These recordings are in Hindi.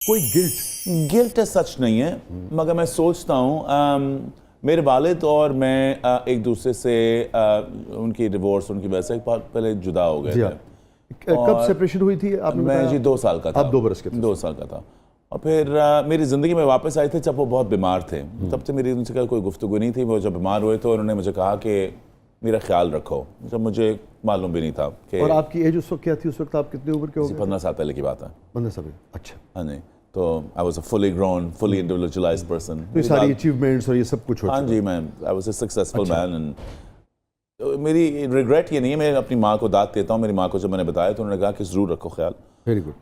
कोई गिल्ट सच नहीं है, मगर मैं सोचता हूँ मेरे वालिद और मैं एक दूसरे से उनकी डिवोर्स उनकी वजह से बहुत पहले जुदा हो गए थे। कब सेपरेशन हुई थी आपने मैं बताया? जी 2 साल का था। आप 2 बरस के थे? 2 साल का था। और फिर मेरी ज़िंदगी में वापस आए थे जब वो बहुत बीमार थे। तब से मेरी उनसे कोई गुफ्तगू नहीं थी। वो जब बीमार हुए तो उन्होंने मुझे कहा कि मेरा ख्याल रखो, जब मुझे मालूम भी नहीं था कि। और आपकी एज उस वक्त क्या थी? उस वक्त आप कितनी उम्र के हो गए? 15 साल पहले की बात है। 15 साल। अच्छा। हाँ जी, तो I was a fully grown, fully individualised person. तो ये सारी अचीवमेंट्स और ये सब कुछ हो हाँ चुका? जी, मैं I was a successful man. And मेरी रिग्रेट ये नहीं है, मैं अपनी माँ को दाद देता हूँ। मेरी माँ को जब मैंने बताया तो उन्होंने कहा कि ज़रूर रखो ख्याल। Very good.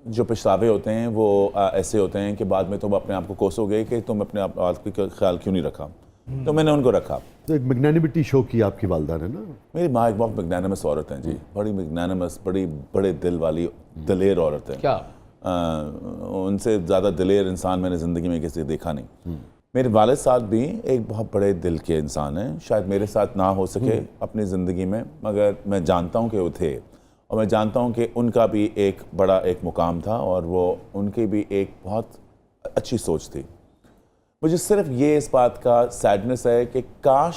जो पछतावे होते हैं वो ऐसे होते हैं कि बाद में तुम अपने आप को कोसोगे कि तुम अपने आप का ख्याल क्यों नहीं रखा। तो मैंने उनको रखा। तो एक मैग्नेनिमिटी शो की आपकी वालदा ने ना? मेरी माँ एक बहुत मैग्नेनिमस औरत हैं जी, बड़ी मैग्नेनिमस, बड़ी बड़े दिल वाली दिलेर औरत है। क्या उनसे ज़्यादा दिलेर इंसान मैंने ज़िंदगी में किसी देखा नहीं। मेरे वालिद साहब भी एक बहुत बड़े दिल के इंसान हैं। शायद मेरे साथ ना हो सके अपनी ज़िंदगी में, मगर मैं जानता हूँ कि वो थे। और मैं जानता हूँ कि उनका भी एक बड़ा एक मुकाम था और वो उनकी भी एक बहुत अच्छी सोच थी। मुझे सिर्फ ये इस बात का सैडनेस है कि काश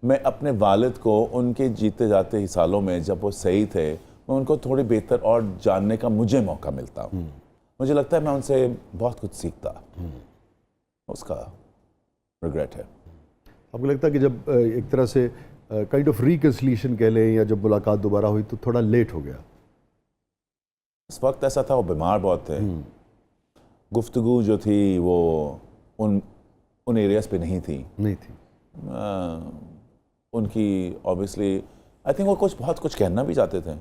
मैं अपने वालिद को उनके जीते जाते ही सालों में जब वो सही थे, मैं उनको थोड़ी बेहतर और जानने का मुझे मौका मिलता। मुझे लगता है मैं उनसे बहुत कुछ सीखता। उसका रिग्रेट है। आपको लगता है कि जब एक तरह से काइंड ऑफ रिकन्सिलिएशन कह लें या जब मुलाकात दोबारा हुई तो थोड़ा लेट हो गया? इस वक्त ऐसा था, वो बीमार बहुत थे। गुफ्तगू जो थी वो उन एरियाज पे नहीं थी। उनकी ऑब्वियसली आई थिंक वो बहुत कुछ कहना भी चाहते थे।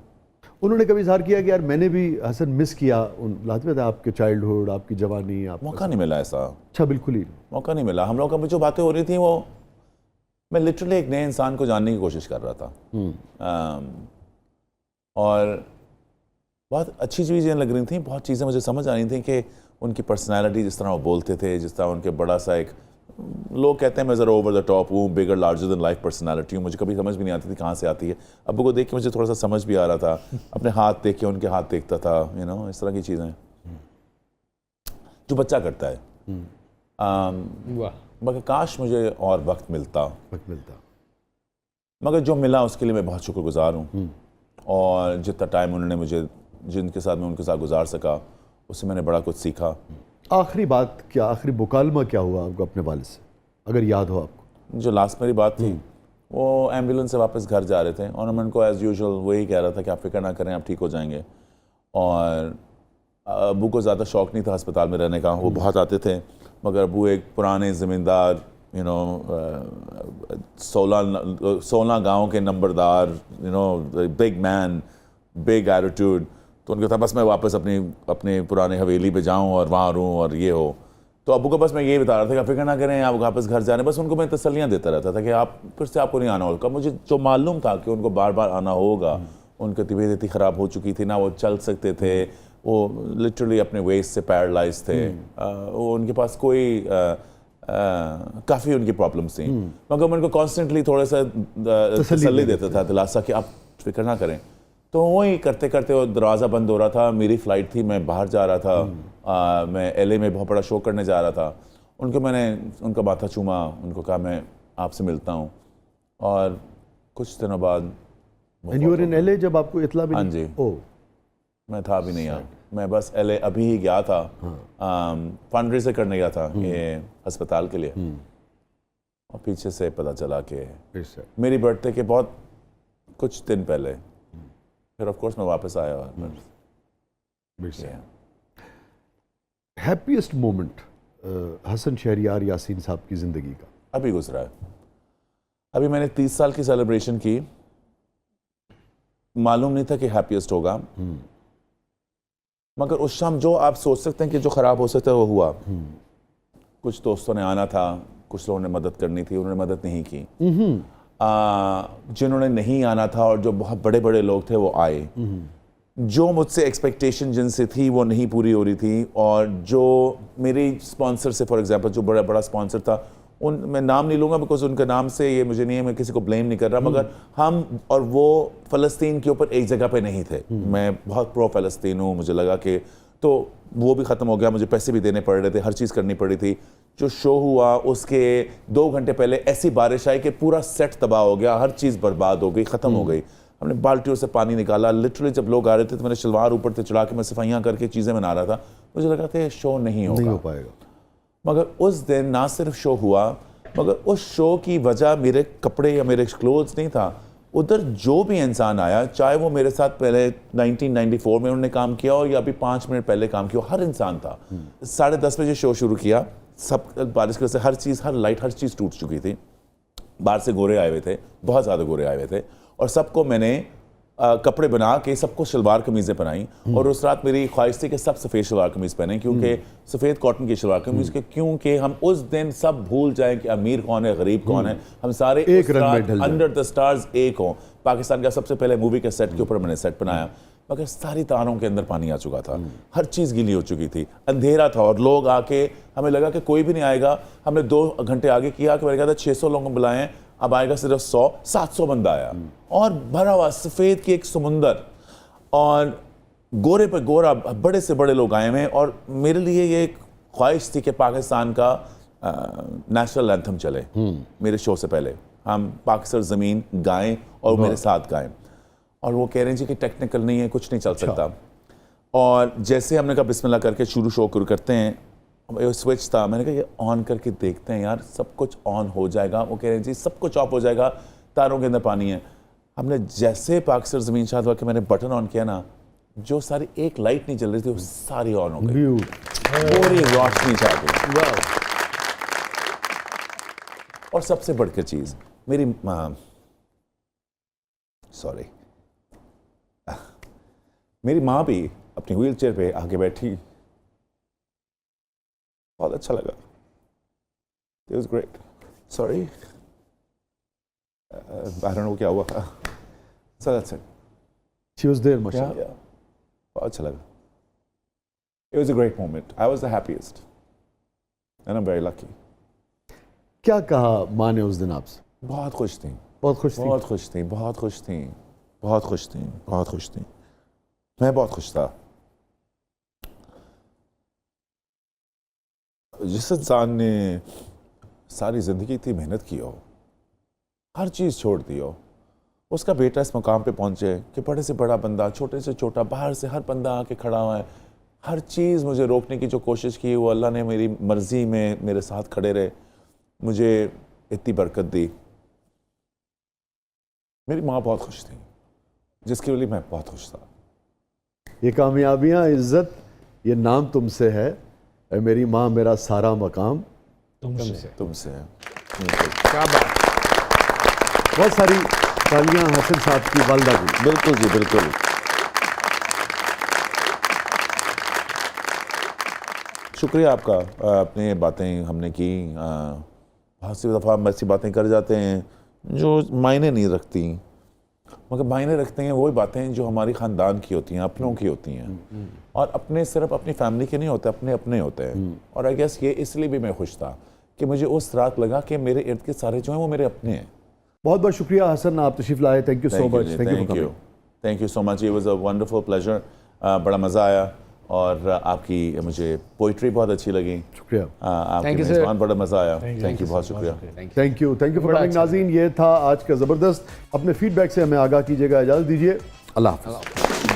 उन्होंने कभी इजहार किया कि यार मैंने भी हसन मिस किया लाजमी था, आपके चाइल्डहुड, आपकी जवानी? मौका नहीं मिला ऐसा। अच्छा, बिल्कुल ही मौका नहीं मिला। हम लोग का जो बातें हो रही थी वो मैं लिटरली एक नए इंसान को जानने की कोशिश कर रहा था। और बहुत अच्छी चीज़ें लग रही थी, बहुत चीज़ें मुझे समझ आ रही थी कि उनकी पर्सनैलिटी, जिस तरह वो बोलते थे, जिस तरह उनके बड़ा सा एक, लोग कहते हैं मैं ज़रा ओवर द टॉप हूँ, बिगर लार्जर देन लाइफ पर्सनैलिटी हूँ। मुझे कभी समझ भी नहीं आती थी कहाँ से आती है। अब्बू को देख के मुझे थोड़ा सा समझ भी आ रहा था। अपने हाथ देख के उनके हाथ देखता था, इस तरह की चीज़ें जो बच्चा करता है। मगर काश मुझे और वक्त मिलता। मगर जो मिला उसके लिए मैं बहुत शुक्रगुजार हूँ। और जितना टाइम उन्होंने मुझे, जिनके साथ मैं उनके साथ गुजार सका, उससे मैंने बड़ा कुछ सीखा। आखिरी बात क्या, आखिरी मुकालमा क्या हुआ आपको अपने वालिद से, अगर याद हो आपको? जो लास्ट मेरी बात थी, वो एम्बुलेंस से वापस घर जा रहे थे और मैं उनको एज़ यूजुअल वही कह रहा था कि आप फिक्र ना करें, आप ठीक हो जाएंगे। और अबू को ज़्यादा शौक़ नहीं था अस्पताल में रहने का। वो बहुत आते थे, मगर अबू एक पुराने ज़मींदार, 16 गाँव के नंबरदार, बिग मैन, बिग एटीट्यूड। तो उनका था बस मैं वापस अपनी पुराने हवेली पे जाऊं और वहाँ रहूं और ये हो। तो अबू को बस मैं ये बता रहा था कि फिक्र ना करें, आप वापस घर जा रहे हैं। बस उनको मैं तसल्लियाँ देता रहता था कि आप फिर से आपको नहीं आना होगा। मुझे जो मालूम था कि उनको बार बार आना होगा। उनकी तबीयत इतनी ख़राब हो चुकी थी ना, वो चल सकते थे, वो लिटरली अपने वेस्ट से पैरालाइज थे। वो उनके पास कोई काफ़ी उनकी प्रॉब्लम्स थी, मगर मैं उनको कॉन्स्टेंटली थोड़ा सा तसल्ली देता था, दिलासा कि आप फिक्र ना करें। तो वही करते करते वो दरवाज़ा बंद हो रहा था। मेरी फ़्लाइट थी, मैं बाहर जा रहा था। मैं LA में बहुत बड़ा शो करने जा रहा था। मैंने उनका माथा चूमा, उनको कहा मैं आपसे मिलता हूँ। और कुछ दिनों बाद And you were in LA जब आपको इतला भी? हाँ जी। मैं था भी नहीं यहाँ। मैं बस LA अभी ही गया था। फंडरेजर करने गया था ये अस्पताल के लिए। और पीछे से पता चला कि मेरी बर्थडे के बहुत कुछ दिन पहले, फिर ऑफ कोर्स मैं वापस आया। हैप्पीएस्ट मोमेंट हसन शहरियार यासीन साहब की ज़िंदगी का अभी गुजरा है। अभी मैंने 30 साल की सेलिब्रेशन की। मालूम नहीं था कि हैप्पीएस्ट होगा, मगर उस शाम जो आप सोच सकते हैं कि जो ख़राब हो सकता है वो हुआ। कुछ दोस्तों ने आना था, कुछ लोगों ने मदद करनी थी, उन्होंने मदद नहीं की। जिन्होंने नहीं आना था और जो बहुत बड़े बड़े लोग थे वो आए। जो मुझसे एक्सपेक्टेशन जिनसे थी वो नहीं पूरी हो रही थी। और जो मेरी स्पॉन्सर से, फॉर एग्जांपल जो बड़ा बड़ा स्पॉन्सर था, मैं नाम नहीं लूँगा बिकॉज उनके नाम से ये मुझे नहीं है, मैं किसी को ब्लेम नहीं कर रहा, मगर हम और वो फ़लस्तीन के ऊपर एक जगह पे नहीं थे। मैं बहुत प्रो फ़लस्तीन हूँ। मुझे लगा कि तो वो भी ख़त्म हो गया, मुझे पैसे भी देने पड़ रहे थे, हर चीज़ करनी पड़ी थी। जो शो हुआ उसके 2 घंटे पहले ऐसी बारिश आई कि पूरा सेट तबाह हो गया, हर चीज़ बर्बाद हो गई, ख़त्म हो गई। हमने बाल्टियों से पानी निकाला, लिटरली जब लोग आ रहे थे तो मैंने शलवार ऊपर से चढ़ा के मैं सफाइयाँ करके चीज़ें बना रहा था। मुझे लगा था ये शो नहीं हो पाएगा। मगर उस दिन ना सिर्फ शो हुआ, मगर उस शो की वजह मेरे कपड़े या मेरे क्लोथ्स नहीं था। उधर जो भी इंसान आया, चाहे वो मेरे साथ पहले 1994 में उन्होंने काम किया हो या अभी 5 मिनट पहले काम किया हो, हर इंसान था। 10:30 बजे शो शुरू किया, सब बारिश की वजह से हर चीज़, हर लाइट, हर चीज़ टूट चुकी थी। बाहर से गोरे आए हुए थे, बहुत ज़्यादा गोरे आए हुए थे, और सबको मैंने कपड़े बना के सबको शलवार कमीज़ें पहनाई। और उस रात मेरी ख्वाहिश थी कि सब सफ़ेद शलवार कमीज़ पहने, क्योंकि सफ़ेद कॉटन की शलवार कमीज़ के, क्योंकि हम उस दिन सब भूल जाएं कि अमीर कौन है, गरीब कौन है। हम सारे एक रंग में ढल जाएं, अंडर द स्टार्स एक हों। पाकिस्तान का सबसे पहले मूवी के सेट के ऊपर मैंने सेट बनाया, मगर सारी तारों के अंदर पानी आ चुका था, हर चीज़ गीली हो चुकी थी, अंधेरा था, और लोग आके हमें लगा कि कोई भी नहीं आएगा। हमने 2 घंटे आगे किया कि मैंने कहा था 600 लोगों को बुलाएं, अब आएगा सिर्फ 100-700 बंदा आया, और भरा हुआ सफ़ेद की एक समुंदर, और गोरे पे गोरा, बड़े से बड़े लोग आए हुए। और मेरे लिए ये एक ख्वाहिश थी कि पाकिस्तान का नेशनल एंथम चले मेरे शो से पहले, हम पाकिस्तान ज़मीन गाएं और मेरे साथ गाएं। और वो कह रहे हैं जी कि टेक्निकल नहीं है, कुछ नहीं चल सकता। और जैसे हमने कहा बिस्मिल्लाह करके शुरू करते हैं, स्विच था, मैंने कहा ये ऑन करके देखते हैं यार, सब कुछ ऑन हो जाएगा। वो कह रहे हैं जी सब कुछ ऑफ हो जाएगा, तारों के अंदर पानी है। हमने जैसे पाकिस्तान ज़मीन शाद हुआ कि मैंने बटन ऑन किया ना, जो सारी एक लाइट नहीं चल रही थी वो सारी ऑन हो गई, पूरी रोशनी छा गई। और सबसे बढ़कर चीज़, मेरी माँ, सॉरी, मेरी माँ भी अपनी व्हील चेयर पे आके बैठी, बहुत अच्छा लगा। It was great. Sorry. I don't know क्या हुआ। So that's it. She was there, mashallah. Yeah. बहुत अच्छा लगा। It was a great moment. I was the happiest. And I'm very lucky. क्या कहा माँ ने उस दिन आपसे? बहुत खुश थी। बहुत खुश थी? बहुत खुश थी, बहुत खुश थी, बहुत खुश थी, बहुत खुश थी। मैं बहुत खुश था। जिस इंसान ने सारी ज़िंदगी इतनी मेहनत की हो, हर चीज़ छोड़ दी हो, उसका बेटा इस मुकाम पे पहुँचे कि बड़े से बड़ा बंदा, छोटे से छोटा, बाहर से हर बंदा आके खड़ा हुआ है, हर चीज़ मुझे रोकने की जो कोशिश की, वो अल्लाह ने मेरी मर्ज़ी में मेरे साथ खड़े रहे, मुझे इतनी बरकत दी। मेरी माँ बहुत खुश थी, जिसके लिए मैं बहुत खुश था। ये कामयाबियाँ, इज़्ज़त, ये नाम तुमसे है, ऐ मेरी माँ मेरा सारा मकाम तुमसे है। क्या बात। बहुत सारी तालियां हसन साहब की वालदा की। बिल्कुल जी, बिल्कुल। शुक्रिया आपका। अपनी बातें हमने की, बहुत सी दफ़ा हम ऐसी बातें कर जाते हैं जो मायने नहीं रखती, मगर मायने रखते हैं वही बातें जो हमारी ख़ानदान की होती हैं, अपनों की होती हैं। और अपने सिर्फ अपनी फैमिली के नहीं होते, अपने अपने होते हैं। और आई गेस ये इसलिए भी मैं खुश था कि मुझे उस रात लगा कि मेरे इर्द गिर्द सारे जो हैं वो मेरे अपने हैं। बहुत बहुत शुक्रिया हसन, आप तशरीफ लाए। Thank you so much. Thank you so much. It was a wonderful pleasure. बड़ा मज़ा आया, और आपकी मुझे पोइट्री बहुत अच्छी लगी। शुक्रिया। आपके मेज़बान, बड़ा मज़ा आया। थैंक यू, बहुत शुक्रिया। Thank you for coming. नाज़रीन, ये था आज का ज़बरदस्त। अपने फीडबैक से हमें आगाह कीजिएगा। इजाज़त दीजिए, अल्लाह हाफ़िज़।